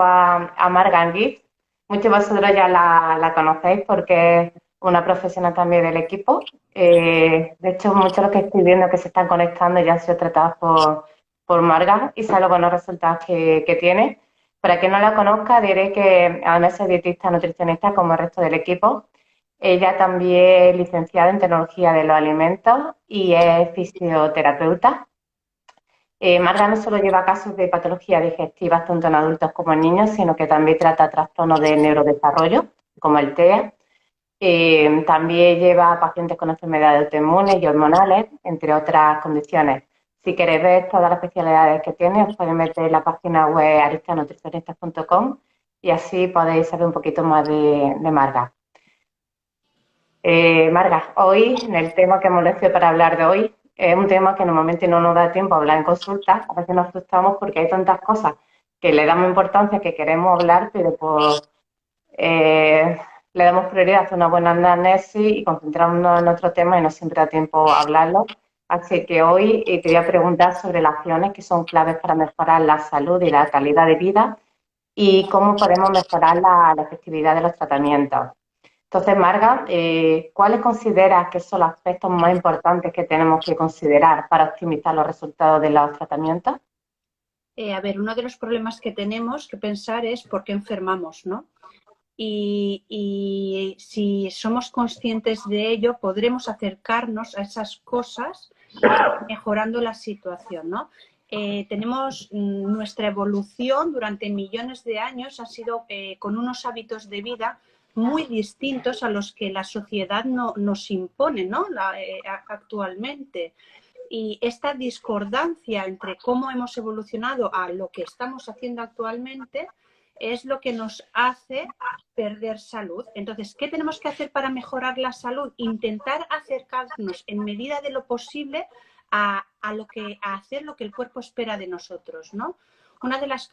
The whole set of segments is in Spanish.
a Marga Gibbs. Muchos de vosotros ya la conocéis porque es una profesional también del equipo. De hecho, muchos de los que estoy viendo que se están conectando ya han sido tratados por Marga y saben los buenos resultados que tiene. Para quien no la conozca, diré que además es dietista nutricionista como el resto del equipo. Ella también es licenciada en tecnología de los alimentos y es fisioterapeuta. Marga no solo lleva casos de patologías digestivas tanto en adultos como en niños, sino que también trata trastornos de neurodesarrollo, como el TEA. También lleva a pacientes con enfermedades autoinmunes y hormonales, entre otras condiciones. Si queréis ver todas las especialidades que tiene, os podéis meter en la página web aristanutricionistas.com y así podéis saber un poquito más de Marga. Marga, hoy, en el tema que hemos elegido para hablar de hoy, es un tema que normalmente no nos da tiempo a hablar en consulta. A veces nos frustramos porque hay tantas cosas que le damos importancia, que queremos hablar, pero pues le damos prioridad a hacer una buena análisis y concentrarnos en otro tema y no siempre da tiempo a hablarlo. Así que hoy te voy a preguntar sobre las acciones que son claves para mejorar la salud y la calidad de vida y cómo podemos mejorar la efectividad de los tratamientos. Entonces, Marga, ¿cuáles consideras que son los aspectos más importantes que tenemos que considerar para optimizar los resultados de los tratamientos? A ver, uno de los problemas que tenemos que pensar es por qué enfermamos, ¿no? Y si somos conscientes de ello, podremos acercarnos a esas cosas mejorando la situación, ¿no? Tenemos nuestra evolución durante millones de años ha sido con unos hábitos de vida muy distintos a los que la sociedad nos impone, ¿no? Actualmente. Y esta discordancia entre cómo hemos evolucionado a lo que estamos haciendo actualmente es lo que nos hace perder salud. Entonces, ¿qué tenemos que hacer para mejorar la salud? Intentar acercarnos en medida de lo posible a hacer lo que el cuerpo espera de nosotros, ¿no? Una de las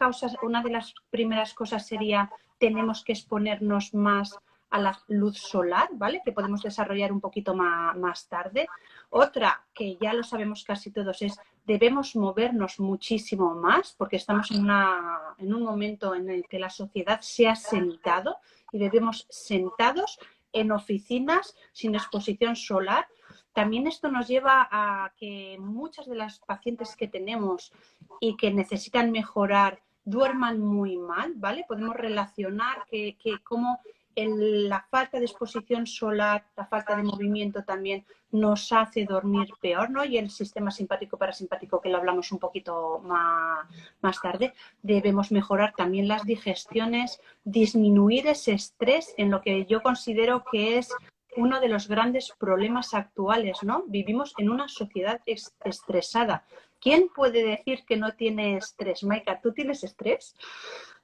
primeras cosas sería tenemos que exponernos más a la luz solar, ¿vale? Que podemos desarrollar un poquito más tarde. Otra, que ya lo sabemos casi todos, es debemos movernos muchísimo más porque estamos en un momento en el que la sociedad se ha sentado y vivimos sentados en oficinas sin exposición solar. También esto nos lleva a que muchas de las pacientes que tenemos y que necesitan mejorar duerman muy mal, ¿vale? Podemos relacionar que como la falta de exposición solar, la falta de movimiento también nos hace dormir peor, ¿no? Y el sistema simpático-parasimpático, que lo hablamos un poquito más tarde, debemos mejorar también las digestiones, disminuir ese estrés en lo que yo considero que es uno de los grandes problemas actuales, ¿no? Vivimos en una sociedad estresada. ¿Quién puede decir que no tiene estrés? Maika, ¿tú tienes estrés?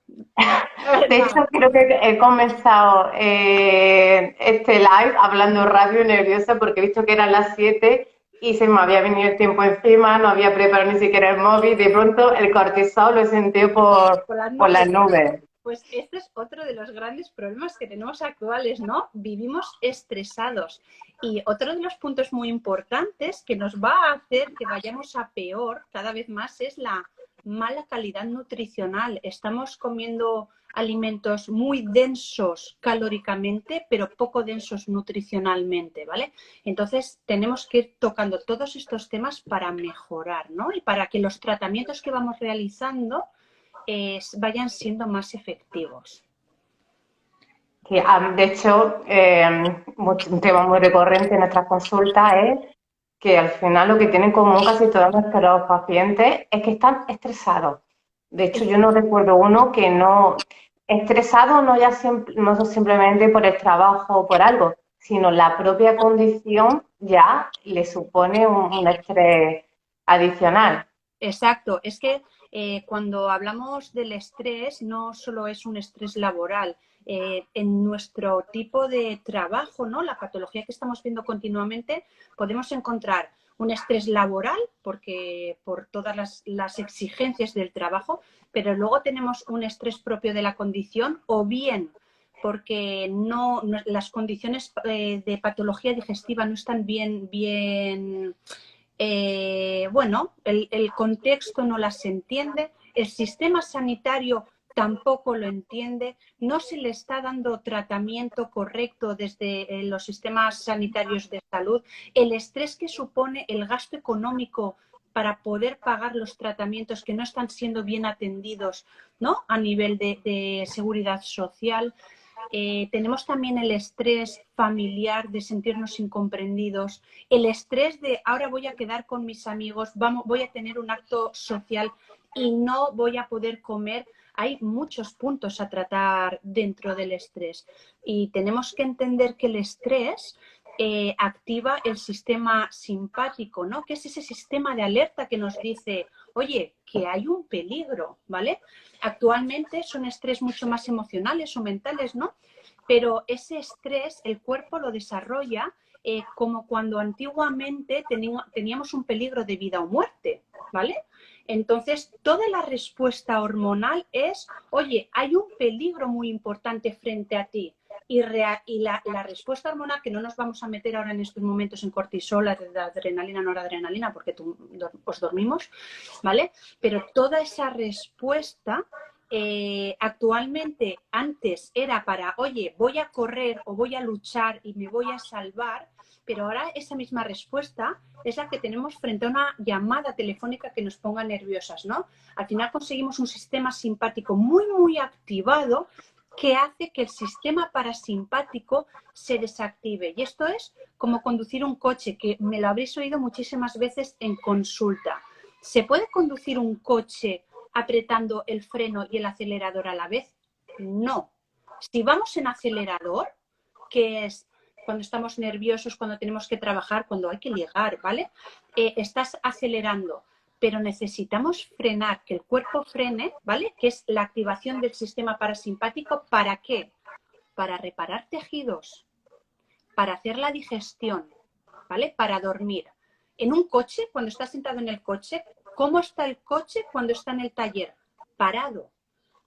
De hecho, creo que he comenzado este live hablando rápido y nerviosa porque he visto que eran las 7 y se me había venido el tiempo encima, no había preparado ni siquiera el móvil. De pronto el cortisol lo he sentido por las nubes. Pues este es otro de los grandes problemas que tenemos actuales, ¿no? Vivimos estresados. Y otro de los puntos muy importantes que nos va a hacer que vayamos a peor cada vez más es la mala calidad nutricional. Estamos comiendo alimentos muy densos calóricamente, pero poco densos nutricionalmente, ¿vale? Entonces tenemos que ir tocando todos estos temas para mejorar, ¿no? Y para que los tratamientos que vamos realizando vayan siendo más efectivos. Sí, de hecho, un tema muy recurrente en nuestras consultas es que al final lo que tienen en común casi todos nuestros pacientes es que están estresados. De hecho, yo no recuerdo uno que no, estresado no ya no simplemente por el trabajo o por algo, sino la propia condición ya le supone un estrés adicional. Exacto, es que cuando hablamos del estrés no solo es un estrés laboral, en nuestro tipo de trabajo, ¿no? La patología que estamos viendo continuamente, podemos encontrar un estrés laboral porque por todas las exigencias del trabajo, pero luego tenemos un estrés propio de la condición o bien porque las condiciones de patología digestiva no están bien bueno, el contexto no las entiende, el sistema sanitario tampoco lo entiende, no se le está dando tratamiento correcto desde los sistemas sanitarios de salud, el estrés que supone el gasto económico para poder pagar los tratamientos que no están siendo bien atendidos, ¿no? A nivel de seguridad social. Tenemos también el estrés familiar de sentirnos incomprendidos, el estrés de ahora voy a quedar con mis amigos, voy a tener un acto social y no voy a poder comer. Hay muchos puntos a tratar dentro del estrés y tenemos que entender que el estrés activa el sistema simpático, ¿no? Que es ese sistema de alerta que nos dice, oye, que hay un peligro, ¿vale? Actualmente son estrés mucho más emocionales o mentales, ¿no? Pero ese estrés el cuerpo lo desarrolla como cuando antiguamente teníamos un peligro de vida o muerte, ¿vale? Entonces, toda la respuesta hormonal es, oye, hay un peligro muy importante frente a ti. Y la respuesta hormonal, que no nos vamos a meter ahora en estos momentos en cortisol, adrenalina, noradrenalina, porque os dormimos, ¿vale? Pero toda esa respuesta actualmente antes era para, oye, voy a correr o voy a luchar y me voy a salvar, pero ahora esa misma respuesta es la que tenemos frente a una llamada telefónica que nos ponga nerviosas, ¿no? Al final conseguimos un sistema simpático muy, muy activado que hace que el sistema parasimpático se desactive. Y esto es como conducir un coche, que me lo habréis oído muchísimas veces en consulta. ¿Se puede conducir un coche apretando el freno y el acelerador a la vez? No. Si vamos en acelerador, que es cuando estamos nerviosos, cuando tenemos que trabajar, cuando hay que ligar, ¿vale? Estás acelerando, pero necesitamos frenar, que el cuerpo frene, ¿vale? Que es la activación del sistema parasimpático. ¿Para qué? Para reparar tejidos, para hacer la digestión, ¿vale? Para dormir. En un coche, cuando estás sentado en el coche, ¿cómo está el coche cuando está en el taller? Parado.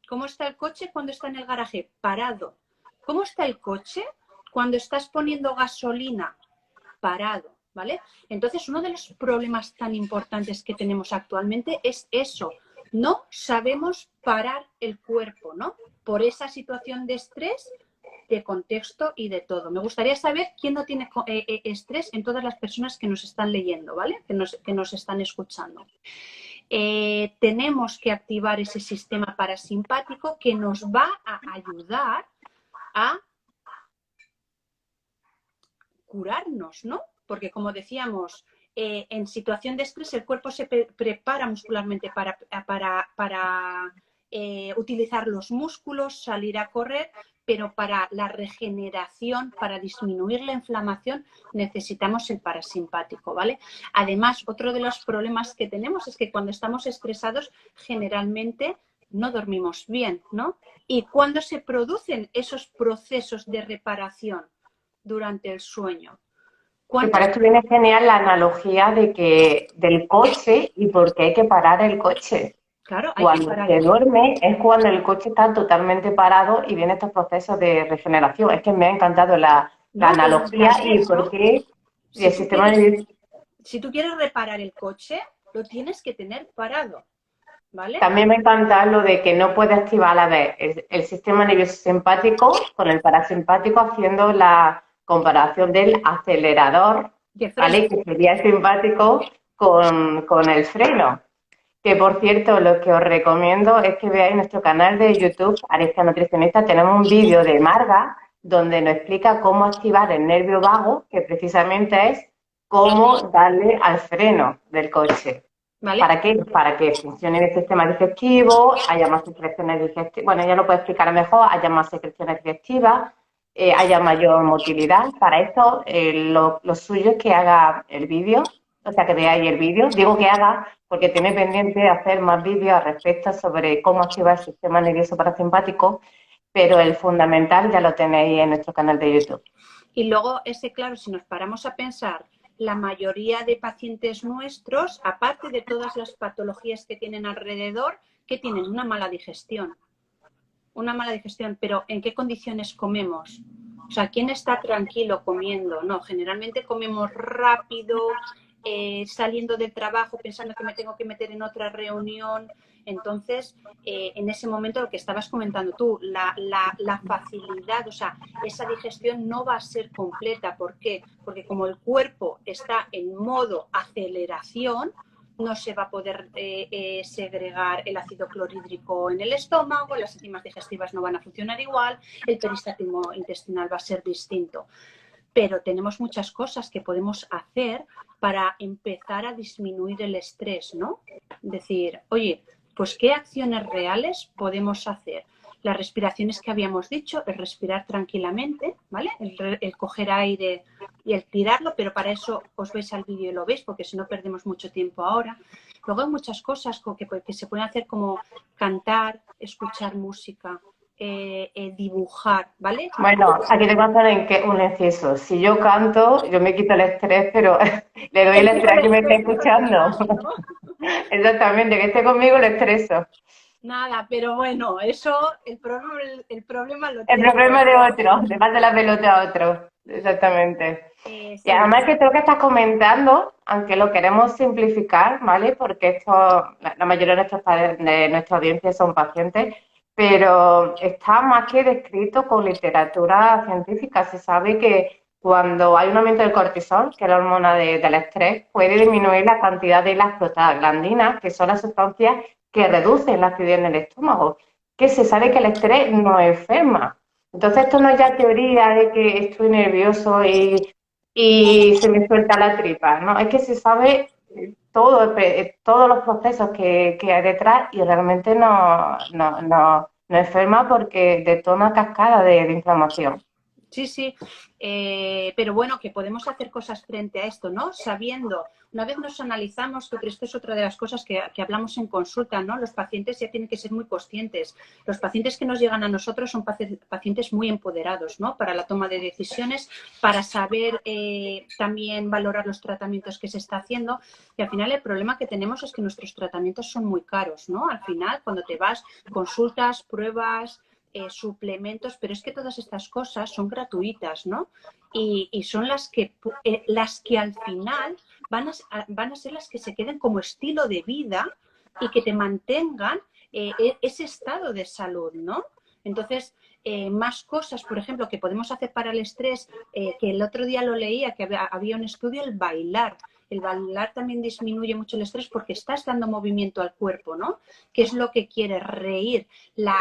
¿Cómo está el coche cuando está en el garaje? Parado. ¿Cómo está el coche cuando estás poniendo gasolina? Parado, ¿vale? Entonces, uno de los problemas tan importantes que tenemos actualmente es eso. No sabemos parar el cuerpo, ¿no? Por esa situación de estrés, de contexto y de todo. Me gustaría saber quién no tiene estrés en todas las personas que nos están leyendo, ¿vale? Que nos están escuchando. Tenemos que activar ese sistema parasimpático que nos va a ayudar a curarnos, ¿no? Porque como decíamos, en situación de estrés el cuerpo se prepara muscularmente para utilizar los músculos, salir a correr, pero para la regeneración, para disminuir la inflamación, necesitamos el parasimpático, ¿vale? Además, otro de los problemas que tenemos es que cuando estamos estresados, generalmente no dormimos bien, ¿no? Y cuando se producen esos procesos de reparación durante el sueño. Que para esto viene genial la analogía de que del coche y por qué hay que parar el coche. Claro, hay que Cuando parar. se duerme es cuando el coche está totalmente parado y vienen estos procesos de regeneración. Es que me ha encantado la analogía y por qué el sistema nervioso. Si tú quieres reparar el coche, lo tienes que tener parado, ¿vale? También me encanta lo de que no puede activar a la vez el sistema nervioso simpático con el parasimpático, haciendo la comparación del acelerador, ¿vale? Que sería el simpático con el freno. Que, por cierto, lo que os recomiendo es que veáis nuestro canal de YouTube, Arecia Nutricionista. Tenemos un vídeo de Marga donde nos explica cómo activar el nervio vago, que precisamente es cómo darle al freno del coche. ¿Vale? ¿Para qué? Para que funcione el sistema digestivo, haya más secreciones digestivas, bueno, ya lo puedo explicar mejor, haya más secreciones digestivas, haya mayor motilidad. Para esto, lo suyo es que haga el vídeo, o sea, que veáis el vídeo. Digo que haga porque tiene pendiente hacer más vídeos al respecto sobre cómo activar el sistema nervioso parasimpático, pero el fundamental ya lo tenéis en nuestro canal de YouTube. Y luego, claro, si nos paramos a pensar, la mayoría de pacientes nuestros, aparte de todas las patologías que tienen alrededor, que tienen una mala digestión. Una mala digestión, pero ¿en qué condiciones comemos? O sea, ¿quién está tranquilo comiendo? No, generalmente comemos rápido, saliendo del trabajo pensando que me tengo que meter en otra reunión, Entonces, en ese momento lo que estabas comentando tú, la facilidad, o sea, esa digestión no va a ser completa. ¿Por qué? Porque como el cuerpo está en modo aceleración, no se va a poder segregar el ácido clorhídrico en el estómago, las enzimas digestivas no van a funcionar igual, el peristaltismo intestinal va a ser distinto. Pero tenemos muchas cosas que podemos hacer para empezar a disminuir el estrés, ¿no? Decir, oye, pues ¿qué acciones reales podemos hacer? Las respiraciones que habíamos dicho, el respirar tranquilamente, ¿vale? El coger aire y el tirarlo, pero para eso os veis al vídeo y lo veis, porque si no perdemos mucho tiempo ahora. Luego hay muchas cosas que se pueden hacer como cantar, escuchar música, dibujar, ¿vale? Bueno, aquí tengo que hacer un inciso. Si yo canto, yo me quito el estrés, pero le doy el El tipo estrés a de quien me esté estrés es otro escuchando. más, ¿no? Exactamente, que esté conmigo lo estreso. Nada, pero bueno, eso, el problema lo El tiene problema de otro. otro, le pasa la pelota a otro. Exactamente. Y Sí, además que todo lo que estás comentando, aunque lo queremos simplificar, ¿vale? Porque esto, la mayoría de de nuestra audiencia son pacientes, pero está más que descrito con literatura científica. Se sabe que cuando hay un aumento del cortisol, que es la hormona del estrés, puede disminuir la cantidad de las prostaglandinas, que son las sustancias que reducen la acidez en el estómago, que se sabe que el estrés no enferma. Entonces esto no es ya teoría de que estoy nervioso y se me suelta la tripa, ¿no? Es que se sabe todos los procesos que hay detrás y realmente no enferma porque detona cascada de inflamación. sí, sí. Pero bueno, que podemos hacer cosas frente a esto, ¿no? Sabiendo, una vez nos analizamos, que esto es otra de las cosas que hablamos en consulta, ¿no? Los pacientes ya tienen que ser muy conscientes. Los pacientes que nos llegan a nosotros son pacientes muy empoderados, ¿no? Para la toma de decisiones, para saber también valorar los tratamientos que se está haciendo. Y al final el problema que tenemos es que nuestros tratamientos son muy caros, ¿no? Al final, cuando te vas, consultas, pruebas, suplementos, pero es que todas estas cosas son gratuitas, ¿no? Y son las que al final van a ser las que se queden como estilo de vida y que te mantengan ese estado de salud, ¿no? Entonces, más cosas, por ejemplo, que podemos hacer para el estrés, que el otro día lo leía, que había un estudio, el bailar. El bailar también disminuye mucho el estrés porque estás dando movimiento al cuerpo, ¿no? ¿Qué es lo que quiere? Reír. La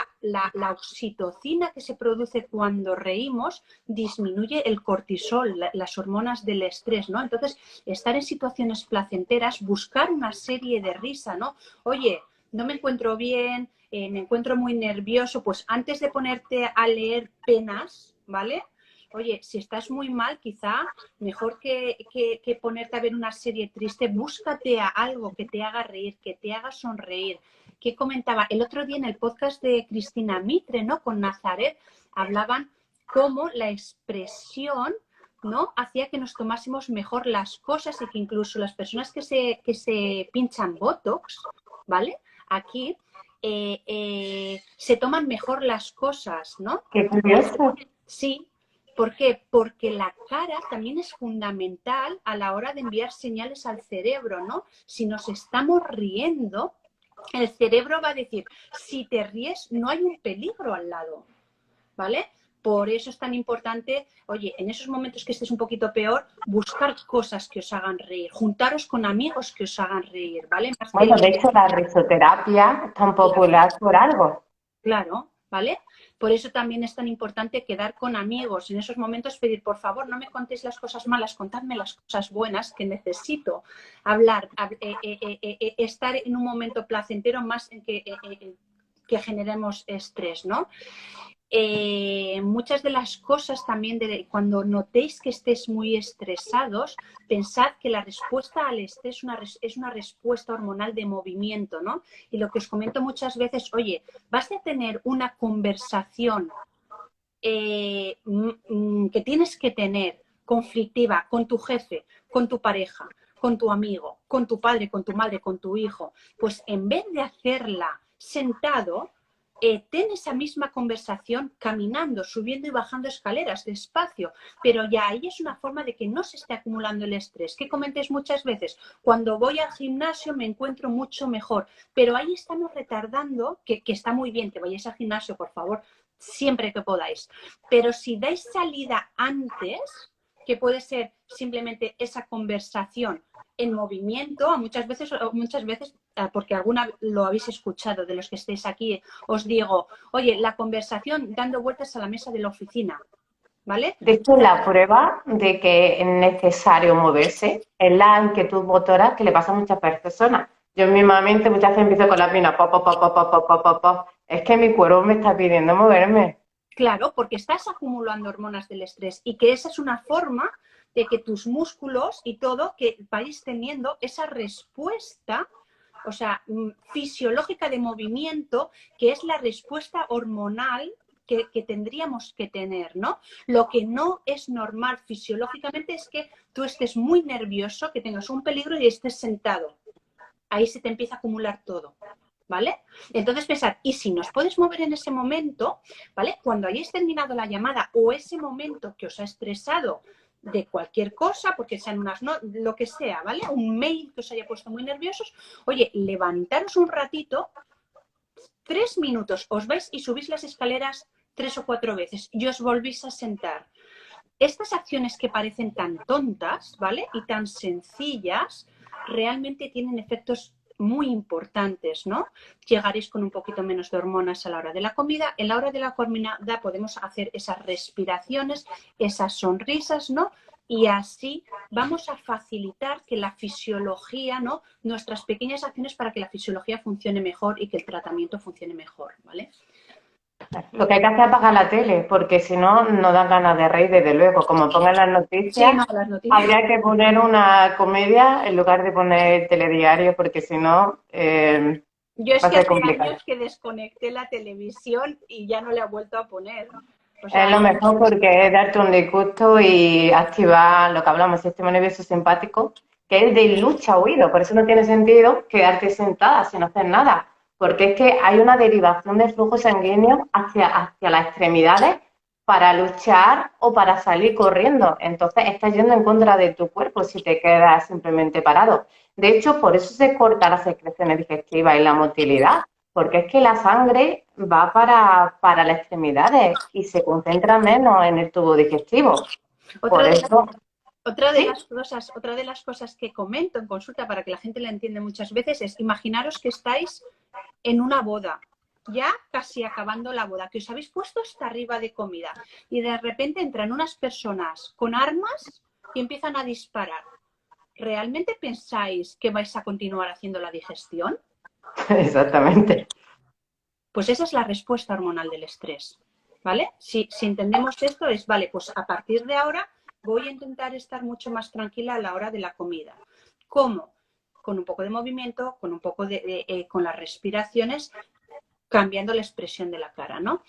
oxitocina que se produce cuando reímos disminuye el cortisol, las hormonas del estrés, ¿no? Entonces, estar en situaciones placenteras, buscar una serie de risa, ¿no? Oye, no me encuentro bien, me encuentro muy nervioso, pues antes de ponerte a leer penas, ¿vale? Oye, si estás muy mal, quizá mejor que ponerte a ver una serie triste, búscate a algo que te haga reír, que te haga sonreír. ¿Qué comentaba? El otro día en el podcast de Cristina Mitre, ¿no? Con Nazaret, hablaban cómo la expresión, ¿no? Hacía que nos tomásemos mejor las cosas y que incluso las personas que se pinchan Botox, ¿vale? Aquí se toman mejor las cosas, ¿no? Qué curioso. Sí. ¿Por qué? Porque la cara también es fundamental a la hora de enviar señales al cerebro, ¿no? Si nos estamos riendo, el cerebro va a decir, si te ríes, no hay un peligro al lado, ¿vale? Por eso es tan importante, oye, en esos momentos que estés un poquito peor, buscar cosas que os hagan reír, juntaros con amigos que os hagan reír, ¿vale? Más que Bueno, de hecho la risoterapia es tan popular por algo. claro, ¿vale? Por eso también es tan importante quedar con amigos. En esos momentos pedir, por favor, no me contéis las cosas malas, contadme las cosas buenas que necesito. Hablar, estar en un momento placentero más en que generemos estrés, ¿no? Muchas de las cosas también, cuando notéis que estéis muy estresados, pensad que la respuesta al estrés es una respuesta hormonal de movimiento, ¿no? Y lo que os comento muchas veces, oye, vas a tener una conversación que tienes que tener conflictiva con tu jefe, con tu pareja, con tu amigo, con tu padre, con tu madre, con tu hijo, pues en vez de hacerla sentado, ten esa misma conversación caminando, subiendo y bajando escaleras despacio, pero ya ahí es una forma de que no se esté acumulando el estrés. Que comentes muchas veces, cuando voy al gimnasio me encuentro mucho mejor, pero ahí estamos retardando, que está muy bien que vayáis al gimnasio, por favor, siempre que podáis, pero si dais salida antes, que puede ser simplemente esa conversación en movimiento, muchas veces, porque alguna lo habéis escuchado de los que estéis aquí, os digo, oye, la conversación dando vueltas a la mesa de la oficina, ¿vale? De hecho, la prueba de que es necesario moverse es la inquietud motora que le pasa a muchas personas. Yo mismamente muchas veces empiezo con la pina, pop, pop, pop, pop, pop, pop, pop, pop. Es que mi cuerpo me está pidiendo moverme. Claro, porque estás acumulando hormonas del estrés y que esa es una forma de que tus músculos y todo, que vais teniendo esa respuesta, o sea, fisiológica de movimiento, que es la respuesta hormonal que tendríamos que tener, ¿no? Lo que no es normal fisiológicamente es que tú estés muy nervioso, que tengas un peligro y estés sentado. Ahí se te empieza a acumular todo, ¿vale? Entonces pensad, y si nos puedes mover en ese momento, ¿vale? Cuando hayáis terminado la llamada o ese momento que os ha estresado de cualquier cosa, porque sean unas no, lo que sea, ¿vale? Un mail que os haya puesto muy nerviosos, oye, levantaros un ratito, 3 minutos, os vais y subís las escaleras 3 o 4 veces y os volvís a sentar. Estas acciones que parecen tan tontas, ¿vale? Y tan sencillas, realmente tienen efectos muy importantes, ¿no? Llegaréis con un poquito menos de hormonas a la hora de la comida. En la hora de la comida podemos hacer esas respiraciones, esas sonrisas, ¿no? Y así vamos a facilitar que la fisiología, ¿no? Nuestras pequeñas acciones para que la fisiología funcione mejor y que el tratamiento funcione mejor, ¿vale? Lo que hay que hacer es apagar la tele, porque si no, no dan ganas de reír, desde luego. Como pongan las Sí, noticias, no, las noticias. habría que poner una comedia en lugar de poner telediario, porque si no, Yo va es a que ser hace complicado. años que desconecté la televisión y ya no la he vuelto a poner. O Es sea, lo mejor porque es darte un disgusto y activar lo que hablamos, el sistema nervioso simpático, que es de lucha-huido. Por eso no tiene sentido quedarte sentada sin hacer nada, porque es que hay una derivación de flujo sanguíneo hacia las extremidades para luchar o para salir corriendo. Entonces estás yendo en contra de tu cuerpo si te quedas simplemente parado. De hecho, por eso se cortan las secreciones digestivas y la motilidad, porque es que la sangre va para las extremidades y se concentra menos en el tubo digestivo. Por otra de las, eso, sí, otra de las cosas que comento en consulta para que la gente la entiende muchas veces es, imaginaros que estáis en una boda, ya casi acabando la boda, que os habéis puesto hasta arriba de comida y de repente entran unas personas con armas y empiezan a disparar. ¿Realmente pensáis que vais a continuar haciendo la digestión? exactamente. Pues esa es la respuesta hormonal del estrés, ¿vale? Si entendemos esto es, vale, pues a partir de ahora voy a intentar estar mucho más tranquila a la hora de la comida. ¿Cómo? Con un poco de movimiento, con un poco con las respiraciones, cambiando la expresión de la cara, ¿no?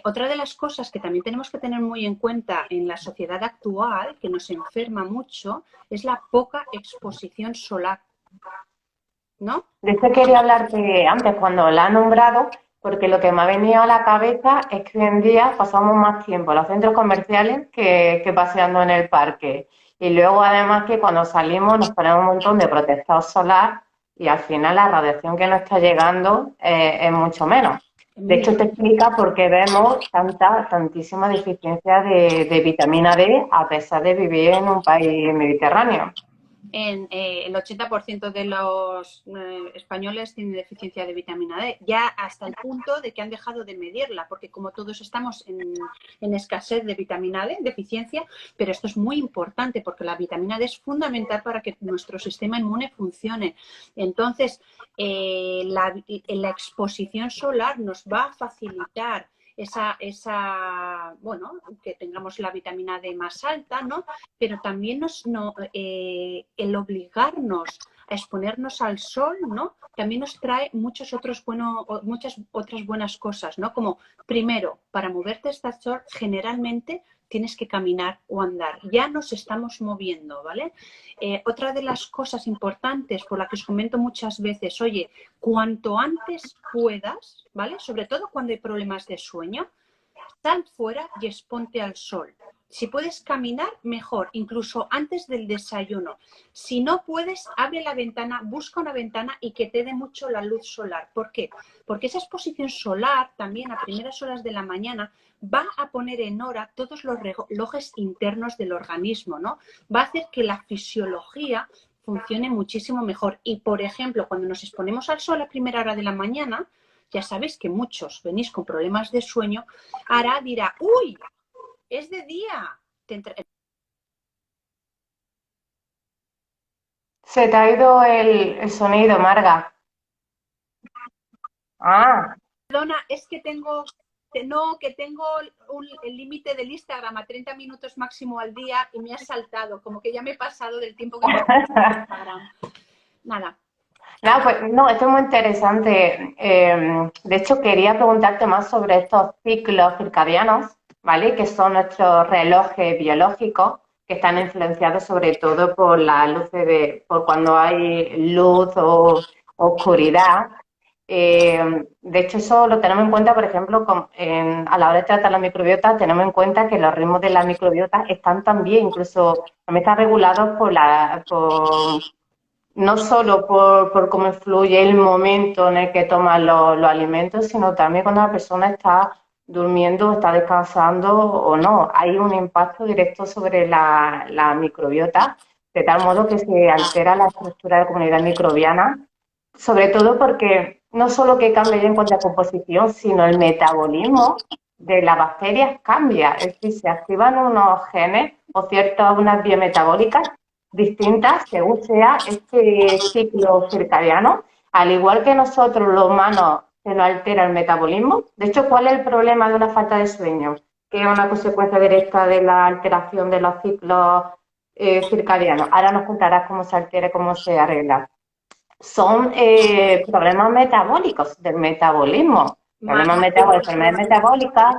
Otra de las cosas que también tenemos que tener muy en cuenta en la sociedad actual, que nos enferma mucho, es la poca exposición solar, ¿no? De esto quería hablarte antes cuando la he nombrado, porque lo que me ha venido a la cabeza es que hoy en día pasamos más tiempo en los centros comerciales que paseando en el parque. Y luego además que cuando salimos nos ponemos un montón de protector solar y al final la radiación que nos está llegando es mucho menos. De hecho, te explica por qué vemos tantísima deficiencia de vitamina D a pesar de vivir en un país mediterráneo. El 80% de los españoles tienen deficiencia de vitamina D, ya hasta el punto de que han dejado de medirla, porque como todos estamos en escasez de vitamina D, deficiencia, pero esto es muy importante porque la vitamina D es fundamental para que nuestro sistema inmune funcione. Entonces, la exposición solar nos va a facilitar bueno, que tengamos la vitamina D más alta, ¿no? Pero también el obligarnos a exponernos al sol, ¿no? También nos trae muchas otras buenas cosas, ¿no? Como, primero, para moverte hasta el sol, generalmente tienes que caminar o andar. Ya nos estamos moviendo, ¿vale? Otra de las cosas importantes por la que os comento muchas veces, oye, cuanto antes puedas, ¿vale? Sobre todo cuando hay problemas de sueño, sal fuera y exponte al sol. Si puedes caminar, mejor, incluso antes del desayuno. Si no puedes, abre la ventana, busca una ventana y que te dé mucho la luz solar. ¿Por qué? Porque esa exposición solar, también a primeras horas de la mañana, va a poner en hora todos los relojes internos del organismo, ¿no? Va a hacer que la fisiología funcione muchísimo mejor. Y, por ejemplo, cuando nos exponemos al sol a primera hora de la mañana, ya sabéis que muchos venís con problemas de sueño, Ara dirá, ¡uy! Es de día. Se te ha ido el sonido, Marga. Ah, Perdona, es que tengo, no, que tengo el límite del Instagram a 30 minutos máximo al día y me ha saltado, como que ya me he pasado del tiempo que tengo en Instagram. Nada. nada, pues no, esto es muy interesante. De hecho, quería preguntarte más sobre estos ciclos circadianos, ¿vale? Que son nuestros relojes biológicos que están influenciados sobre todo por las luces por cuando hay luz o oscuridad. De hecho, eso lo tenemos en cuenta, por ejemplo, a la hora de tratar la microbiota, tenemos en cuenta que los ritmos de la microbiota están también, incluso también están regulados no solo por cómo influye el momento en el que toman los alimentos, sino también cuando la persona está durmiendo, está descansando o no. Hay un impacto directo sobre la microbiota, de tal modo que se altera la estructura de la comunidad microbiana, sobre todo porque no solo que cambia ya en cuanto a composición, sino el metabolismo de las bacterias cambia, es decir, se activan unos genes o ciertas unas vías metabólicas distintas según sea este ciclo circadiano, al igual que nosotros los humanos se nos altera el metabolismo. De hecho, ¿cuál es el problema de una falta de sueño? Que es una consecuencia directa de la alteración de los ciclos circadianos. Ahora nos contarás cómo se altera y cómo se arregla. Son problemas metabólicos, del metabolismo. Problemas metabólicos, enfermedades metabólicas,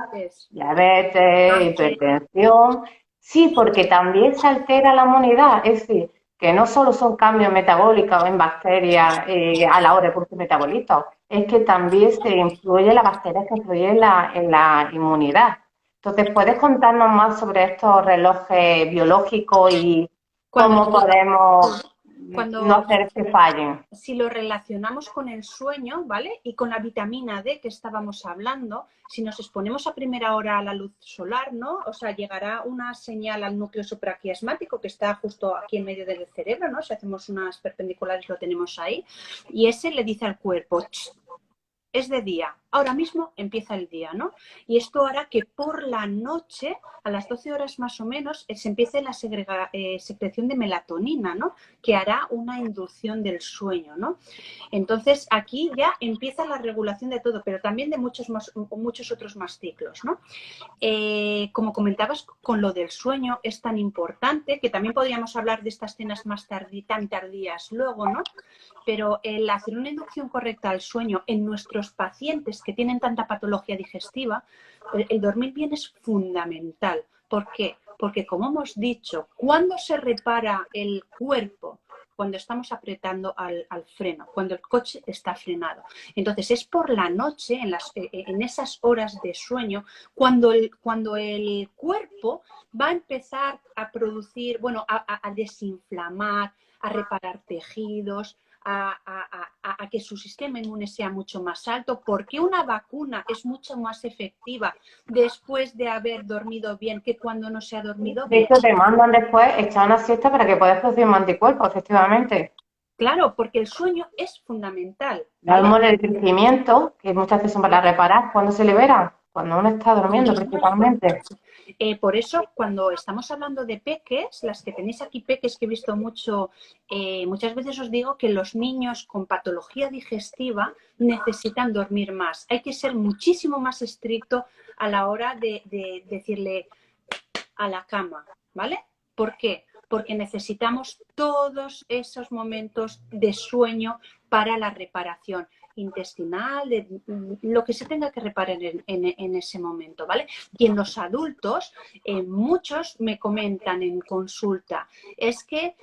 diabetes, hipertensión. Sí, porque también se altera la inmunidad, es decir, que no solo son cambios metabólicos en bacterias a la hora de producir metabolitos, es que también se influye las bacterias que influyen en la inmunidad. Entonces, ¿puedes contarnos más sobre estos relojes biológicos y cómo podemos no Cuando hacer que fallen? si lo relacionamos con el sueño, ¿vale? Y con la vitamina D que estábamos hablando, si nos exponemos a primera hora a la luz solar, ¿no? O sea, llegará una señal al núcleo supraquiasmático que está justo aquí en medio del cerebro, ¿no? Si hacemos unas perpendiculares lo tenemos ahí. Y ese le dice al cuerpo, es de día, ahora mismo empieza el día, ¿no? Y esto hará que por la noche, a las 12 horas más o menos, se empiece la secreción de melatonina, ¿no? Que hará una inducción del sueño, ¿no? Entonces, aquí ya empieza la regulación de todo, pero también de muchos otros más ciclos, ¿no? Como comentabas, con lo del sueño es tan importante que también podríamos hablar de estas cenas más tan tardías luego, ¿no? Pero el hacer una inducción correcta al sueño en nuestros pacientes que tienen tanta patología digestiva, el dormir bien es fundamental. ¿Por qué? Porque, como hemos dicho, ¿cuándo se repara el cuerpo? Cuando estamos apretando al freno, cuando el coche está frenado. Entonces, es por la noche, en esas horas de sueño, cuando el cuerpo va a empezar a producir, bueno, a desinflamar, a reparar tejidos, a que su sistema inmune sea mucho más alto, porque una vacuna es mucho más efectiva después de haber dormido bien que cuando no se ha dormido De bien. hecho, te mandan después echar una siesta para que puedas producir más anticuerpos, efectivamente. Claro, porque el sueño es fundamental, La ¿vale? hormona del crecimiento, que muchas veces son para reparar, ¿cuándo se libera? Cuando uno está durmiendo, principalmente. Por eso, cuando estamos hablando de peques, las que tenéis aquí peques que he visto mucho, muchas veces os digo que los niños con patología digestiva necesitan dormir más. Hay que ser muchísimo más estricto a la hora de decirle a la cama, ¿vale? ¿Por qué? porque necesitamos todos esos momentos de sueño para la reparación intestinal, de lo que se tenga que reparar en ese momento, ¿vale? Y en los adultos, muchos me comentan en consulta, es que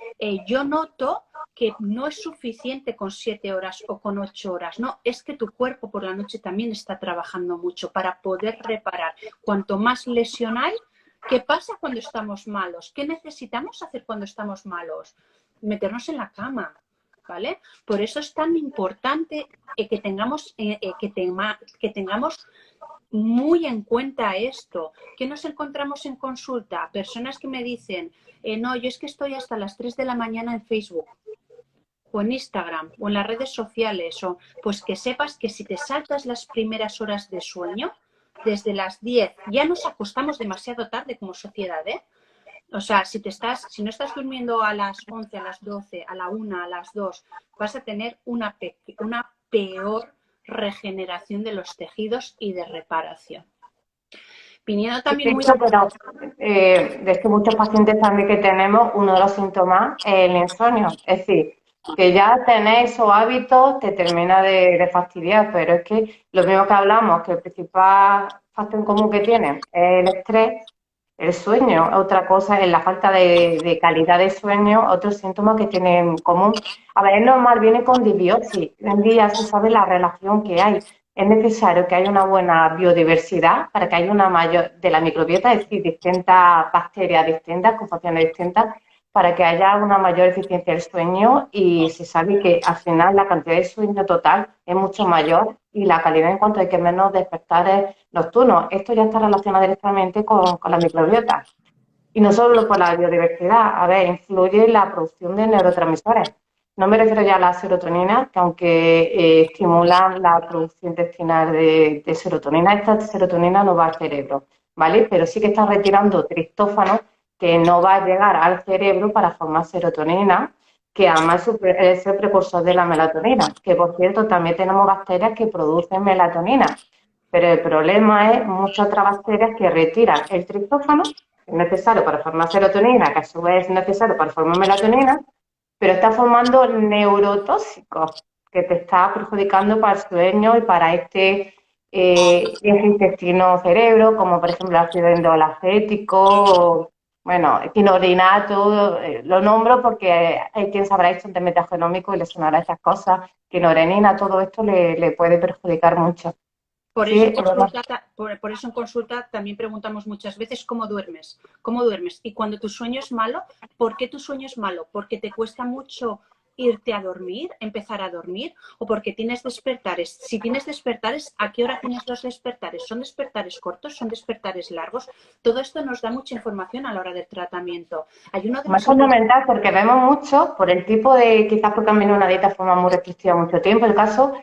yo noto que no es suficiente con 7 horas o con 8 horas, no, es que tu cuerpo por la noche también está trabajando mucho para poder reparar. Cuanto más lesión hay, ¿qué pasa cuando estamos malos? ¿Qué necesitamos hacer cuando estamos malos? Meternos en la cama, ¿vale? Por eso es tan importante que tengamos muy en cuenta esto. ¿Qué nos encontramos en consulta? Personas que me dicen, no, yo es que estoy hasta las 3 de la mañana en Facebook o en Instagram o en las redes sociales, o pues que sepas que si te saltas las primeras horas de sueño, desde las 10, ya nos acostamos demasiado tarde como sociedad, ¿eh? O sea, si no estás durmiendo a las 11, a las 12, a la 1, a las 2, vas a tener una peor regeneración de los tejidos y de reparación. Viniendo también muy... Pero, de hecho, muchos pacientes también que tenemos, uno de los síntomas es el insomnio. Es decir, que ya tenéis esos hábitos, te termina de fastidiar, pero es que lo mismo que hablamos, que el principal factor en común que tienen es el estrés, el sueño, otra cosa es la falta de calidad de sueño, otro síntoma que tienen en común. A ver, es normal, viene con disbiosis. Hoy en día se sabe la relación que hay. Es necesario que haya una buena biodiversidad para que haya una mayor de la microbiota, es decir, distintas bacterias distintas, con funciones distintas, para que haya una mayor eficiencia del sueño, y se sabe que al final la cantidad de sueño total es mucho mayor y la calidad en cuanto a que menos despertares nocturnos. Esto ya está relacionado directamente con la microbiota. Y no solo por la biodiversidad, a ver, influye en la producción de neurotransmisores. No me refiero ya a la serotonina, que aunque estimulan la producción intestinal de serotonina, esta serotonina no va al cerebro, ¿vale? Pero sí que está retirando triptófano, que no va a llegar al cerebro para formar serotonina, que además es el precursor de la melatonina, que por cierto también tenemos bacterias que producen melatonina, pero el problema es muchas otras bacterias que retiran el triptófano, que es necesario para formar serotonina, que a su vez es necesario para formar melatonina, pero está formando neurotóxicos que te está perjudicando para el sueño y para este eje intestino-cerebro, como por ejemplo el ácido endolacético, bueno, quinolinato, lo nombro porque hay quien sabrá esto de metagenómico y le sonará estas cosas, quinorenina, todo esto le puede perjudicar mucho. Por Sí, eso, es verdad. por eso en consulta también preguntamos muchas veces cómo duermes. ¿Cómo duermes? Y cuando tu sueño es malo, ¿por qué tu sueño es malo? ¿Porque te cuesta mucho irte a dormir, empezar a dormir? ¿O porque tienes despertares? Si tienes despertares, ¿a qué hora tienes los despertares? ¿Son despertares cortos? ¿Son despertares largos? Todo esto nos da mucha información a la hora del tratamiento. Hay uno de Es los... fundamental porque vemos mucho por el tipo de, quizás porque han venido una dieta de forma muy restrictiva mucho tiempo. El caso,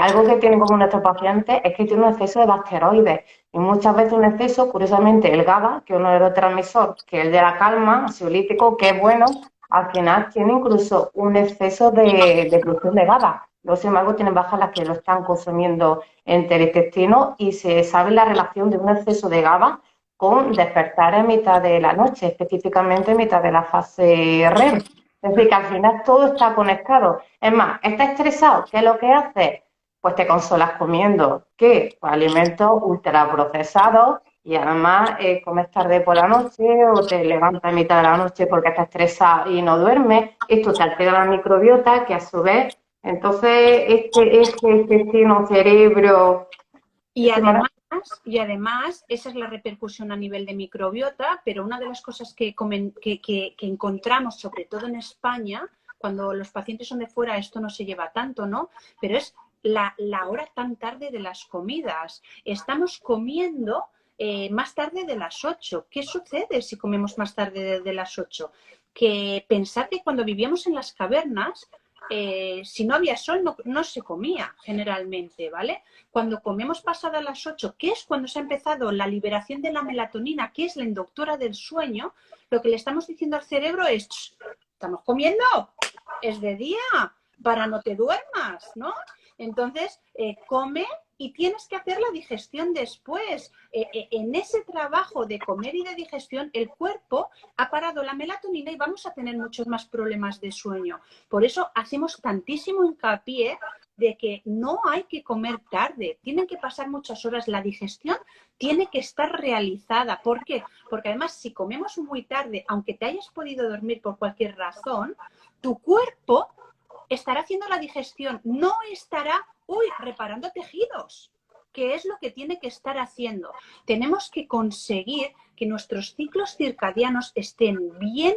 algo que tienen como nuestros pacientes es que tienen un exceso de bacteroides, y muchas veces un exceso, curiosamente, el GABA, que es un neurotransmisor, que es el de la calma, ansiolítico, que es bueno, al final tiene incluso un exceso de producción de GABA. Luego, sin embargo, tienen bajas las que lo están consumiendo en el intestino, y se sabe la relación de un exceso de GABA con despertar en mitad de la noche, específicamente en mitad de la fase REM. Es decir, que al final todo está conectado. Es más, estás estresado, ¿qué es lo que haces? Pues te consolas comiendo, ¿qué? Pues alimentos ultraprocesados, y además comes tarde por la noche o te levantas en mitad de la noche porque estás estresado y no duermes. Esto te altera la microbiota, que a su vez, entonces, este intestino, cerebro... Y además, esa es la repercusión a nivel de microbiota, pero una de las cosas que encontramos, sobre todo en España, cuando los pacientes son de fuera, esto no se lleva tanto, ¿no? Pero es la hora tan tarde de las comidas. Estamos comiendo más tarde de las 8. ¿Qué sucede si comemos más tarde de las 8? Que pensar que cuando vivíamos en las cavernas, si no había sol no se comía generalmente, ¿vale? Cuando comemos pasadas las 8, que es cuando se ha empezado la liberación de la melatonina, que es la inductora del sueño, lo que le estamos diciendo al cerebro es, estamos comiendo, es de día, para no te duermas, ¿no? Entonces, come y tienes que hacer la digestión después. En ese trabajo de comer y de digestión, el cuerpo ha parado la melatonina y vamos a tener muchos más problemas de sueño. Por eso hacemos tantísimo hincapié de que no hay que comer tarde, tienen que pasar muchas horas, la digestión tiene que estar realizada. ¿Por qué? Porque además si comemos muy tarde, aunque te hayas podido dormir por cualquier razón, tu cuerpo estará haciendo la digestión, no estará, reparando tejidos, que es lo que tiene que estar haciendo. Tenemos que conseguir que nuestros ciclos circadianos estén bien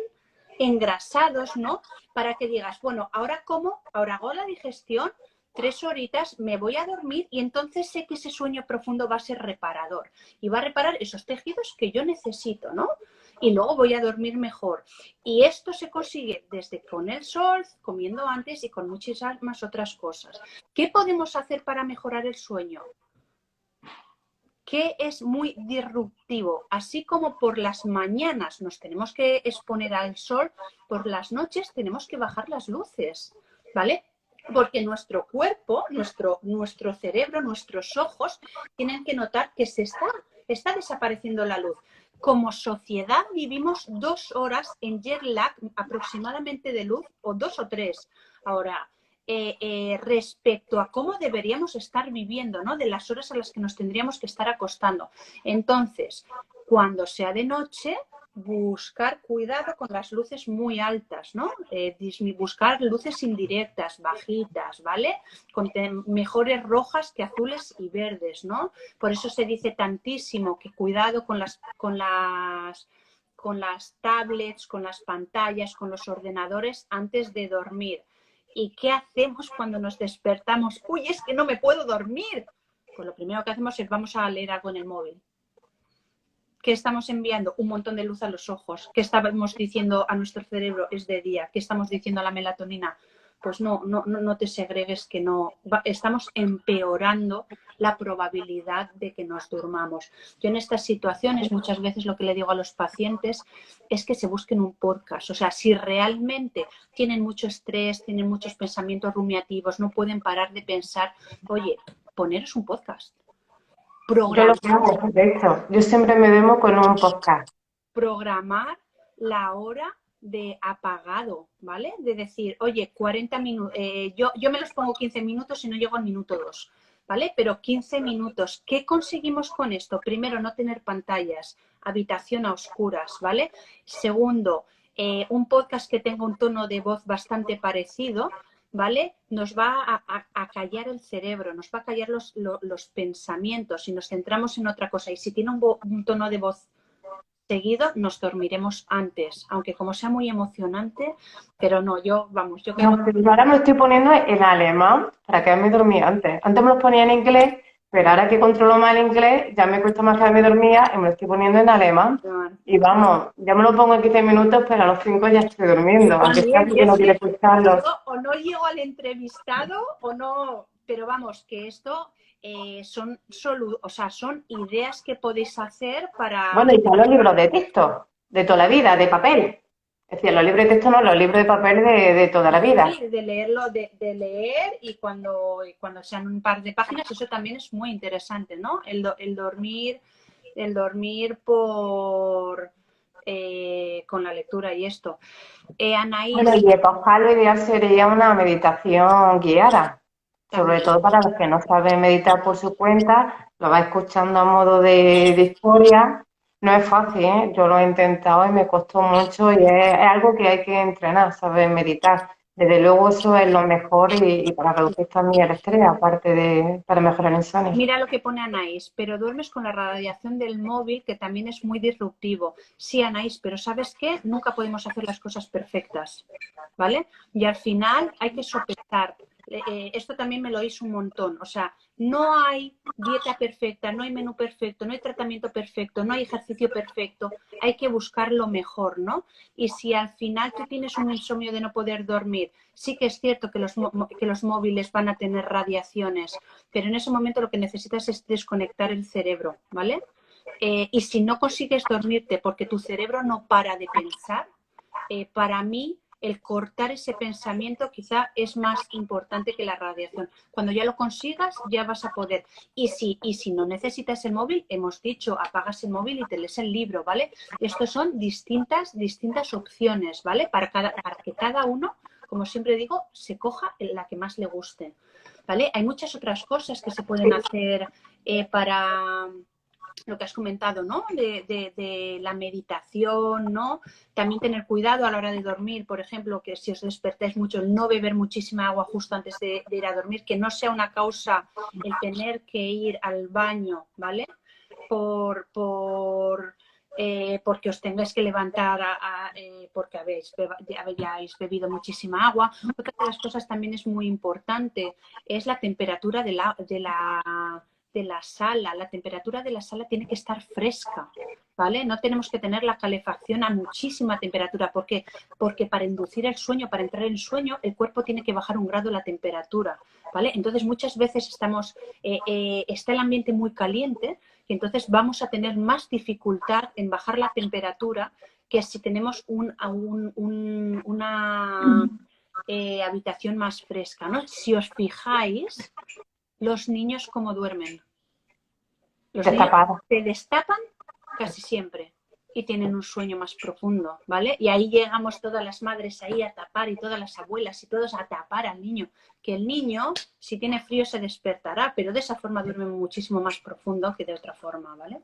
engrasados, ¿no? Para que digas, bueno, ahora como, ahora hago la digestión, 3 horitas, me voy a dormir y entonces sé que ese sueño profundo va a ser reparador y va a reparar esos tejidos que yo necesito, ¿no? Y luego voy a dormir mejor. Y esto se consigue desde con el sol, comiendo antes y con muchísimas otras cosas. ¿Qué podemos hacer para mejorar el sueño? Que es muy disruptivo. Así como por las mañanas nos tenemos que exponer al sol, por las noches tenemos que bajar las luces, ¿vale? Porque nuestro cuerpo, nuestro cerebro, nuestros ojos tienen que notar que está desapareciendo la luz. Como sociedad vivimos 2 horas en jet lag aproximadamente de luz, o 2 o 3. Ahora, respecto a cómo deberíamos estar viviendo, ¿no? De las horas a las que nos tendríamos que estar acostando. Entonces, cuando sea de noche, buscar cuidado con las luces muy altas, ¿no? Buscar luces indirectas, bajitas, ¿vale? Con mejores rojas que azules y verdes, ¿no? Por eso se dice tantísimo que cuidado con las tablets, con las pantallas, con los ordenadores antes de dormir. ¿Y qué hacemos cuando nos despertamos? ¡Uy, es que no me puedo dormir! Pues lo primero que hacemos es vamos a leer algo en el móvil. ¿Qué estamos enviando? Un montón de luz a los ojos. ¿Qué estamos diciendo a nuestro cerebro? Es de día. ¿Qué estamos diciendo a la melatonina? Pues no te segregues, que no. Estamos empeorando la probabilidad de que nos durmamos. Yo en estas situaciones muchas veces lo que le digo a los pacientes es que se busquen un podcast. O sea, si realmente tienen mucho estrés, tienen muchos pensamientos rumiativos, no pueden parar de pensar, oye, poneros un podcast. Yo lo que hago, de hecho, yo siempre me duermo con un podcast. Programar la hora de apagado, ¿vale? De decir, oye, 40 minutos, yo me los pongo 15 minutos y no llego al minuto 2, ¿vale? Pero 15 minutos, ¿qué conseguimos con esto? Primero, no tener pantallas, habitación a oscuras, ¿vale? Segundo, un podcast que tenga un tono de voz bastante parecido, ¿vale? Nos va a callar el cerebro, nos va a callar los pensamientos y nos centramos en otra cosa. Y si tiene un tono de voz seguido, nos dormiremos antes, aunque como sea muy emocionante, pero no, yo creo... No, pero yo ahora me lo estoy poniendo en alemán para quedarme dormida antes. Antes me lo ponía en inglés, pero ahora que controlo más el inglés, ya me cuesta más quedarme dormida y me lo estoy poniendo en alemán. Y vamos, ya me lo pongo en 15 minutos, pero a los 5 ya estoy durmiendo, aunque sea porque no quiero escucharlo. O no llego al entrevistado o no, pero vamos, que esto son ideas que podéis hacer para... Bueno, y están los libros de texto, de toda la vida, de papel. Es decir, los libros de texto no, los libros de papel de toda la vida. Sí, de leerlo, de leer y cuando sean un par de páginas, eso también es muy interesante, ¿no? El dormir con la lectura y esto. Anaís... Bueno, y para lo ideal sería una meditación guiada, sobre todo para los que no saben meditar por su cuenta, lo va escuchando a modo de historia. No es fácil, ¿eh? Yo lo he intentado y me costó mucho y es algo que hay que entrenar, saber meditar. Desde luego eso es lo mejor y para reducir también el estrés, aparte de para mejorar el insomnio. Mira lo que pone Anaís, pero duermes con la radiación del móvil, que también es muy disruptivo. Sí, Anaís, pero ¿sabes qué? Nunca podemos hacer las cosas perfectas, ¿vale? Y al final hay que sopesar. Esto también me lo hizo un montón. O sea, no hay dieta perfecta, no hay menú perfecto, no hay tratamiento perfecto, no hay ejercicio perfecto. Hay que buscar lo mejor, ¿no? Y si al final tú tienes un insomnio de no poder dormir, sí que es cierto que los móviles van a tener radiaciones, pero en ese momento lo que necesitas es desconectar el cerebro, ¿vale? Y si no consigues dormirte porque tu cerebro no para de pensar, para mí el cortar ese pensamiento quizá es más importante que la radiación. Cuando ya lo consigas, ya vas a poder. Y si no necesitas el móvil, hemos dicho, apagas el móvil y te lees el libro, ¿vale? Estos son distintas opciones, ¿vale? Para que cada uno, como siempre digo, se coja la que más le guste, ¿vale? Hay muchas otras cosas que se pueden hacer para lo que has comentado, ¿no? De la meditación, ¿no? También tener cuidado a la hora de dormir, por ejemplo, que si os despertáis mucho, el no beber muchísima agua justo antes de ir a dormir, que no sea una causa el tener que ir al baño, ¿vale? Porque os tengáis que levantar porque habéis bebido muchísima agua. Otra de las cosas también es muy importante, es la temperatura de la sala. La temperatura de la sala tiene que estar fresca, ¿vale? No tenemos que tener la calefacción a muchísima temperatura. ¿Por qué? Porque para inducir el sueño, para entrar en sueño, el cuerpo tiene que bajar 1 grado la temperatura, ¿vale? Entonces muchas veces está el ambiente muy caliente y entonces vamos a tener más dificultad en bajar la temperatura que si tenemos una habitación más fresca, ¿no? Si os fijáis, los niños cómo duermen. Los niños Destapado. se destapan casi siempre y tienen un sueño más profundo, ¿vale? Y ahí llegamos todas las madres ahí a tapar y todas las abuelas y todos a tapar al niño. Que el niño, si tiene frío, se despertará, pero de esa forma duerme muchísimo más profundo que de otra forma, ¿vale?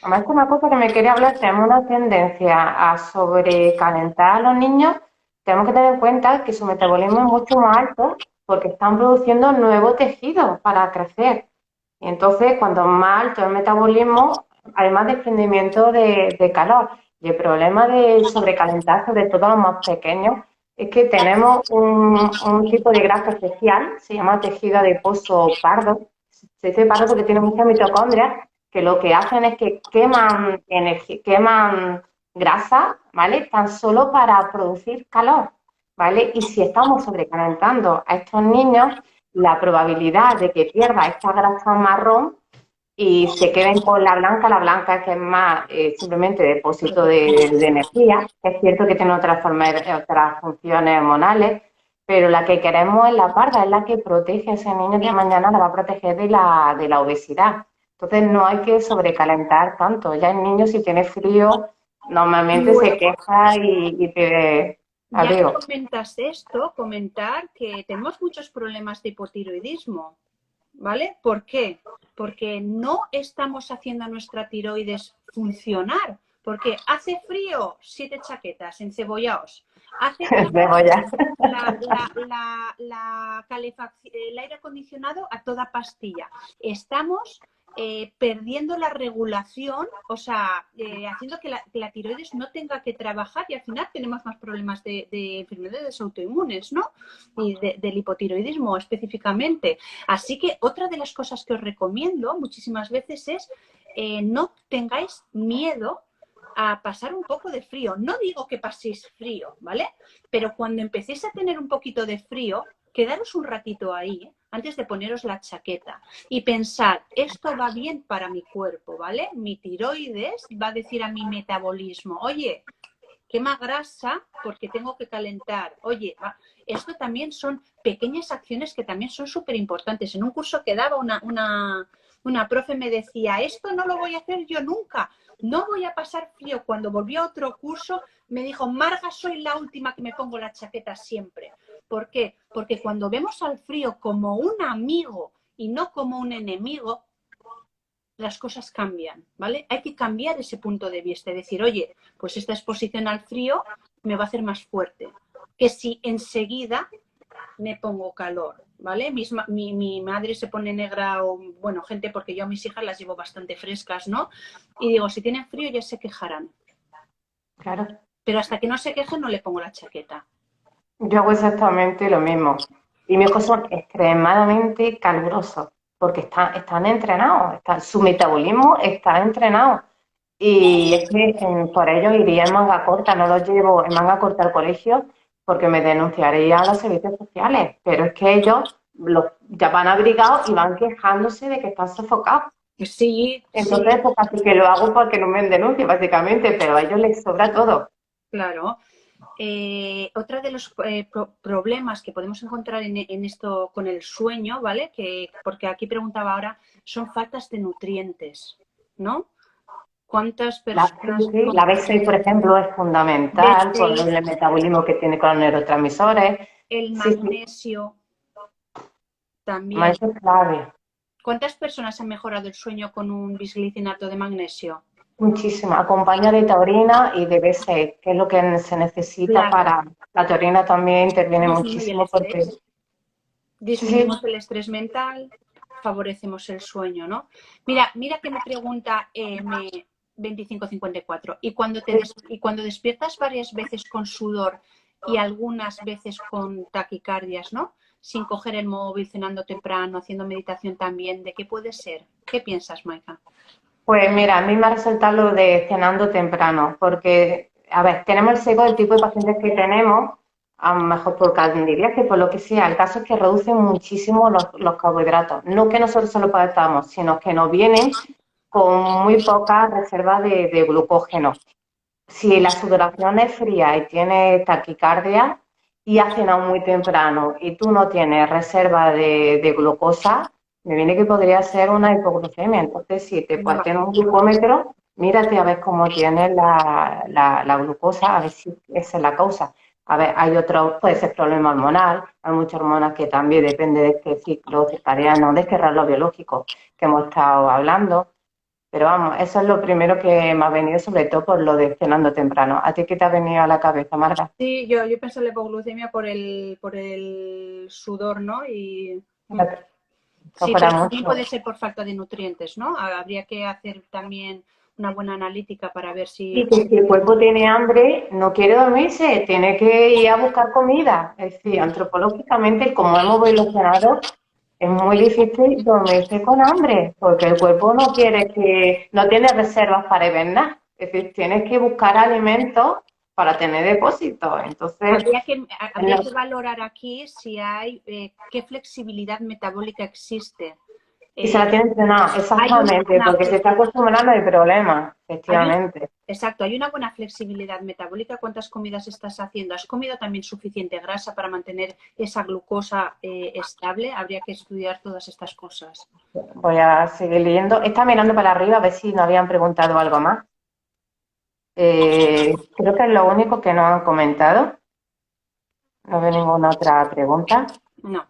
Además, una cosa que me quería hablar, tenemos una tendencia a sobrecalentar a los niños. Tenemos que tener en cuenta que su metabolismo es mucho más alto porque están produciendo nuevo tejido para crecer. Y entonces, cuanto más alto el metabolismo, hay más desprendimiento de calor. Y el problema de sobrecalentar, sobre todo a los más pequeños, es que tenemos un tipo de grasa especial, se llama tejido adiposo pardo. Se dice pardo porque tiene muchas mitocondrias que lo que hacen es que queman energía, queman grasa, ¿vale? Tan solo para producir calor, ¿vale? Y si estamos sobrecalentando a estos niños, la probabilidad de que pierda esta grasa marrón y se queden con la blanca que es más simplemente depósito de energía. Es cierto que tiene otras funciones hormonales, pero la que queremos es la parda, es la que protege a ese niño de mañana, la va a proteger de la obesidad. Entonces no hay que sobrecalentar tanto. Ya el niño si tiene frío normalmente se Luego, queja y te ya que abrigo. comentas esto, comentar que tenemos muchos problemas de hipotiroidismo, ¿vale? ¿Por qué? Porque no estamos haciendo a nuestra tiroides funcionar. Porque hace frío, 7 chaquetas, encebollaos. Hace calor, Cebolla. el aire acondicionado a toda pastilla. Estamos perdiendo la regulación, o sea, haciendo que la tiroides no tenga que trabajar y al final tenemos más problemas de enfermedades autoinmunes, ¿no? Y del hipotiroidismo específicamente. Así que otra de las cosas que os recomiendo muchísimas veces es no tengáis miedo a pasar un poco de frío. No digo que paséis frío, ¿vale? Pero cuando empecéis a tener un poquito de frío, quedaros un ratito ahí, antes de poneros la chaqueta y pensar, esto va bien para mi cuerpo, ¿vale? Mi tiroides va a decir a mi metabolismo, oye, quema grasa porque tengo que calentar. Oye, esto también son pequeñas acciones que también son súper importantes. En un curso que daba una profe me decía, esto no lo voy a hacer yo nunca, no voy a pasar frío. Cuando volvió a otro curso me dijo, Marga, soy la última que me pongo la chaqueta siempre. ¿Por qué? Porque cuando vemos al frío como un amigo y no como un enemigo, las cosas cambian, ¿vale? Hay que cambiar ese punto de vista y decir, oye, pues esta exposición al frío me va a hacer más fuerte que si enseguida me pongo calor, ¿vale? Mi madre se pone negra o, bueno, gente, porque yo a mis hijas las llevo bastante frescas, ¿no? Y digo, si tienen frío ya se quejarán. Claro. Pero hasta que no se quejen no le pongo la chaqueta. Yo hago exactamente lo mismo. Y mis hijos son extremadamente calurosos porque están entrenados, su metabolismo está entrenado. Y es que por ellos iría en manga corta, no los llevo en manga corta al colegio porque me denunciaría a los servicios sociales. Pero es que ellos ya van abrigados y van quejándose de que están sofocados. Sí, sí, Entonces, pues así que lo hago porque no me denuncien, básicamente, pero a ellos les sobra todo. claro. Otra de los problemas que podemos encontrar en esto con el sueño, ¿vale? Porque aquí preguntaba ahora, son faltas de nutrientes, ¿no? ¿Cuántas personas La B6, por ejemplo, es fundamental por B6, el metabolismo que tiene con los neurotransmisores. el Sí, sí, magnesio también? eso es clave. ¿Cuántas personas han mejorado el sueño con un bisglicinato de magnesio? Muchísimo. Acompaña de taurina y de B6, que es lo que se necesita Claro, para... La taurina también interviene disminuye el muchísimo porque... estrés, Sí, sí. disminuimos el estrés mental, favorecemos el sueño, ¿no? Mira que me pregunta M2554. Y cuando despiertas varias veces con sudor y algunas veces con taquicardias, ¿no? Sin coger el móvil, cenando temprano, haciendo meditación también, ¿de qué puede ser? ¿Qué piensas, Maika? Pues mira, a mí me ha resultado lo de cenando temprano, porque, a ver, tenemos el sesgo del tipo de pacientes que tenemos, a lo mejor por candidiasis, por lo que sea. El caso es que reducen muchísimo los carbohidratos. No que nosotros se lo padezcamos, sino que nos vienen con muy poca reserva de glucógeno. Si la sudoración es fría y tienes taquicardia y has cenado muy temprano y tú no tienes reserva de glucosa, me viene que podría ser una hipoglucemia. Entonces, si te pues, tienes un glucómetro, mírate a ver cómo tienes la glucosa, a ver si esa es la causa. A ver, hay otro, puede ser problema hormonal, hay muchas hormonas que también depende de este ciclo circadiano, de este reloj biológico que hemos estado hablando. Pero vamos, eso es lo primero que me ha venido, sobre todo por lo de cenando temprano. ¿A ti qué te ha venido a la cabeza, Marga? Sí, yo pensé en la hipoglucemia por el sudor, ¿no? Eso Sí, fuera pero también mucho. puede ser por falta de nutrientes, ¿no? Habría que hacer también una buena analítica para ver Y si... que si el cuerpo tiene hambre, no quiere dormirse, tiene que ir a buscar comida. Es decir, antropológicamente, como hemos evolucionado, es muy difícil dormirse con hambre, porque el cuerpo no quiere que, no tiene reservas para hibernar. Es decir, tienes que buscar alimentos para tener depósitos. Entonces, Habría que valorar aquí si hay, qué flexibilidad metabólica existe. y se la tiene entrenada, Hay exactamente, porque se está acostumbrando al problema, hay un- efectivamente. exacto, hay una buena flexibilidad metabólica. ¿Cuántas comidas estás haciendo? ¿Has comido también suficiente grasa para mantener esa glucosa estable? Habría que estudiar todas estas cosas. Voy a seguir leyendo. Está mirando para arriba a ver si nos habían preguntado algo más. Creo que es lo único que nos han comentado. No veo ninguna otra pregunta. No.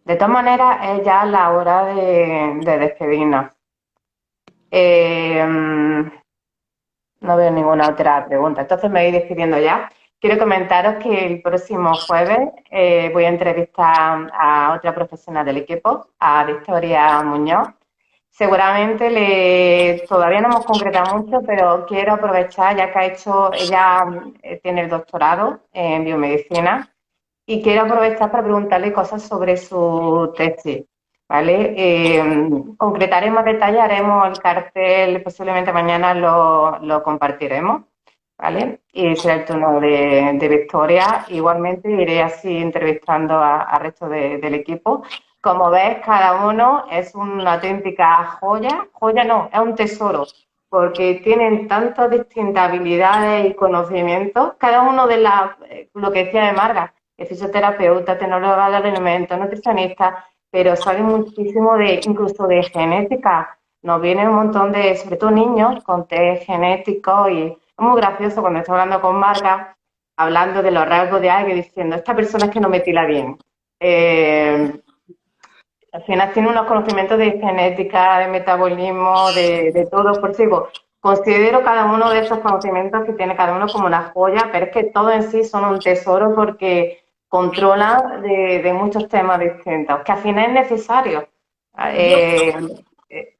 De todas maneras, es ya la hora de despedirnos. No veo ninguna otra pregunta. Entonces me voy despidiendo ya. Quiero comentaros que el próximo jueves voy a entrevistar a otra profesional del equipo, a Victoria Muñoz. Seguramente todavía no hemos concretado mucho, pero quiero aprovechar, ya que ella tiene el doctorado en biomedicina, y quiero aprovechar para preguntarle cosas sobre su tesis, ¿vale? Concretaré más detalles, haremos el cartel, posiblemente mañana lo compartiremos, ¿vale? Y será el turno de Victoria. Igualmente iré así entrevistando a resto del equipo. Como ves, cada uno es una auténtica joya no, es un tesoro, porque tienen tantas distintas habilidades y conocimientos, cada uno lo que decía de Marga, es fisioterapeuta, tecnóloga del alimento, nutricionista, pero sabe muchísimo incluso de genética. Nos viene un montón sobre todo niños, con test genéticos y es muy gracioso cuando estoy hablando con Marga, hablando de los rasgos de alguien, diciendo, esta persona es que no me tira bien. Al final tiene unos conocimientos de genética, de metabolismo, de todo. Por eso digo, considero cada uno de esos conocimientos que tiene cada uno como una joya, pero es que todos en sí son un tesoro porque controla de muchos temas distintos, que al final es necesario. Yo,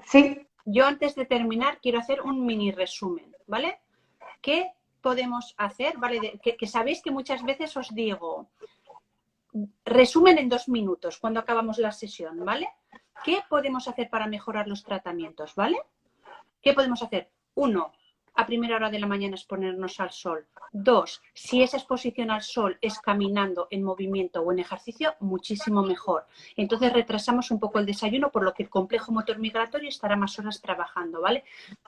Sí. yo antes de terminar quiero hacer un mini resumen, ¿vale? ¿Qué podemos hacer? ¿Vale? Que sabéis que muchas veces os digo, resumen en 2 minutos cuando acabamos la sesión, ¿vale? ¿Qué podemos hacer para mejorar los tratamientos, ¿vale? ¿Qué podemos hacer? 1, a primera hora de la mañana exponernos al sol. 2, si esa exposición al sol es caminando, en movimiento o en ejercicio, muchísimo mejor. Entonces retrasamos un poco el desayuno, por lo que el complejo motor migratorio estará más horas trabajando, ¿vale?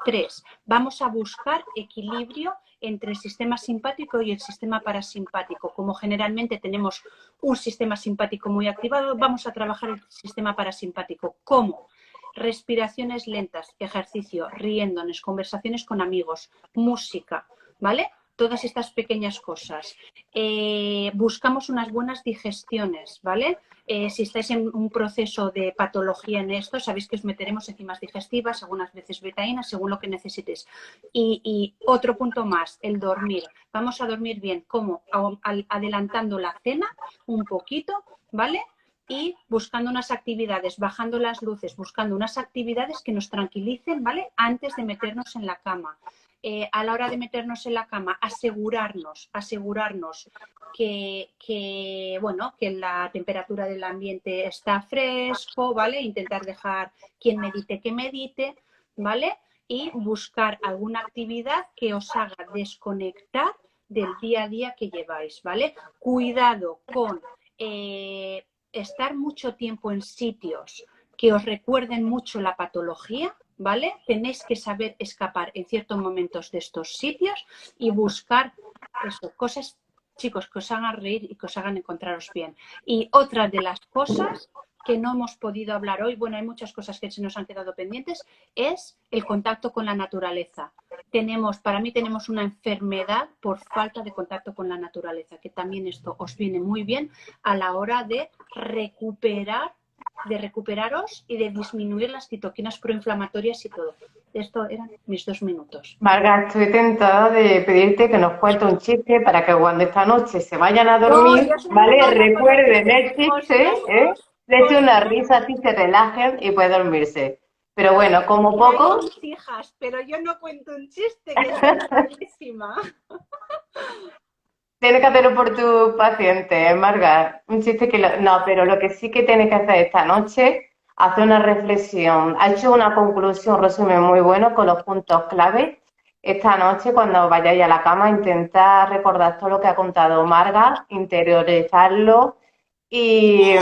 3, vamos a buscar equilibrio entre el sistema simpático y el sistema parasimpático. Como generalmente tenemos un sistema simpático muy activado, vamos a trabajar el sistema parasimpático. ¿Cómo? Respiraciones lentas, ejercicio, riéndonos, conversaciones con amigos, música, ¿vale? Todas estas pequeñas cosas. Buscamos unas buenas digestiones, ¿vale? Si estáis en un proceso de patología en esto, sabéis que os meteremos enzimas digestivas, algunas veces betaínas, según lo que necesites. Y otro punto más, el dormir. Vamos a dormir bien. ¿Cómo? Adelantando la cena un poquito, ¿vale? Y buscando unas actividades, bajando las luces, buscando unas actividades que nos tranquilicen, ¿vale? Antes de meternos en la cama. A la hora de meternos en la cama, asegurarnos bueno, que la temperatura del ambiente está fresco, ¿vale? Intentar dejar quien medite que medite, ¿vale? Y buscar alguna actividad que os haga desconectar del día a día que lleváis, ¿vale? Cuidado con estar mucho tiempo en sitios que os recuerden mucho la patología, ¿vale? Tenéis que saber escapar en ciertos momentos de estos sitios y buscar eso, cosas, chicos, que os hagan reír y que os hagan encontraros bien. Y otra de las cosas que no hemos podido hablar hoy, bueno, hay muchas cosas que se nos han quedado pendientes, es el contacto con la naturaleza. Para mí tenemos una enfermedad por falta de contacto con la naturaleza, que también esto os viene muy bien a la hora de recuperaros y de disminuir las citoquinas proinflamatorias y todo. Esto eran mis 2 minutos. Marga, estoy tentada de pedirte que nos cuente un chiste para que cuando esta noche se vayan a dormir, ¿vale? Recuerden el chiste, ¿eh? Le eche una risa, así se relajen y puede dormirse. Pero bueno, como poco, Hay mis hijas, pero yo no cuento un chiste, que es buenísima. tienes que hacerlo por tu paciente, Marga. Un chiste que no, pero lo que sí que tienes que hacer esta noche, hacer una reflexión. Ha hecho una conclusión, un resumen muy bueno con los puntos clave. Esta noche, cuando vayáis a la cama, intentar recordar todo lo que ha contado Marga, interiorizarlo y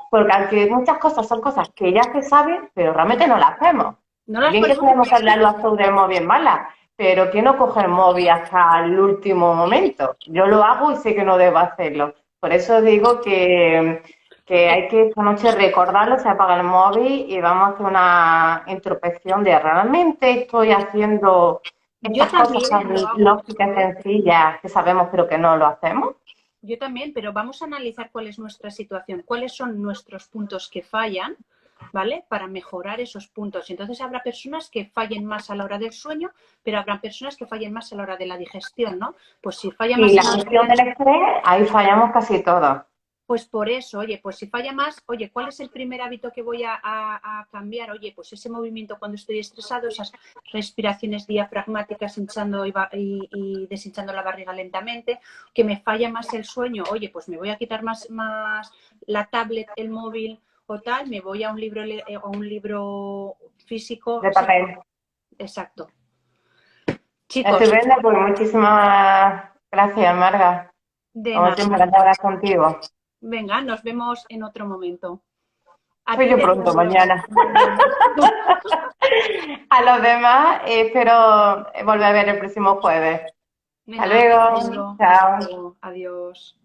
porque aunque muchas cosas son cosas que ya se saben, pero realmente no las hacemos. No las Bien que podemos sabemos que hablarlo hasta de móvil malas, pero ¿quién no coge el móvil hasta el último momento? Yo lo hago y sé que no debo hacerlo. Por eso digo que hay que esta noche recordarlo, se apaga el móvil y vamos a hacer una introspección de realmente estoy haciendo Yo estas cosas también tan lo hago. lógicas, sencillas, que sabemos pero que no lo hacemos. Yo también, pero vamos a analizar cuál es nuestra situación, cuáles son nuestros puntos que fallan, ¿vale? Para mejorar esos puntos. Entonces habrá personas que fallen más a la hora del sueño, pero habrá personas que fallen más a la hora de la digestión, ¿no? Pues si falla más Y a la la hora gestión del del estrés, ahí fallamos casi todos. Pues por eso, oye, pues si falla más, oye, ¿cuál es el primer hábito que voy a cambiar? Oye, pues ese movimiento cuando estoy estresado, esas respiraciones diafragmáticas hinchando y deshinchando la barriga lentamente, que me falla más el sueño, oye, pues me voy a quitar más la tablet, el móvil o tal, me voy a un libro físico. De papel. Exacto. Chicos, Estupendo, pues muchísimas gracias, Marga. de Como nada. siempre, encantada de hablar contigo. Venga, nos vemos en otro momento. A Pues ti yo te pronto, deseo. mañana. A los demás, espero volver a ver el próximo jueves. Hasta Venga, luego. hasta Chao. luego. Adiós.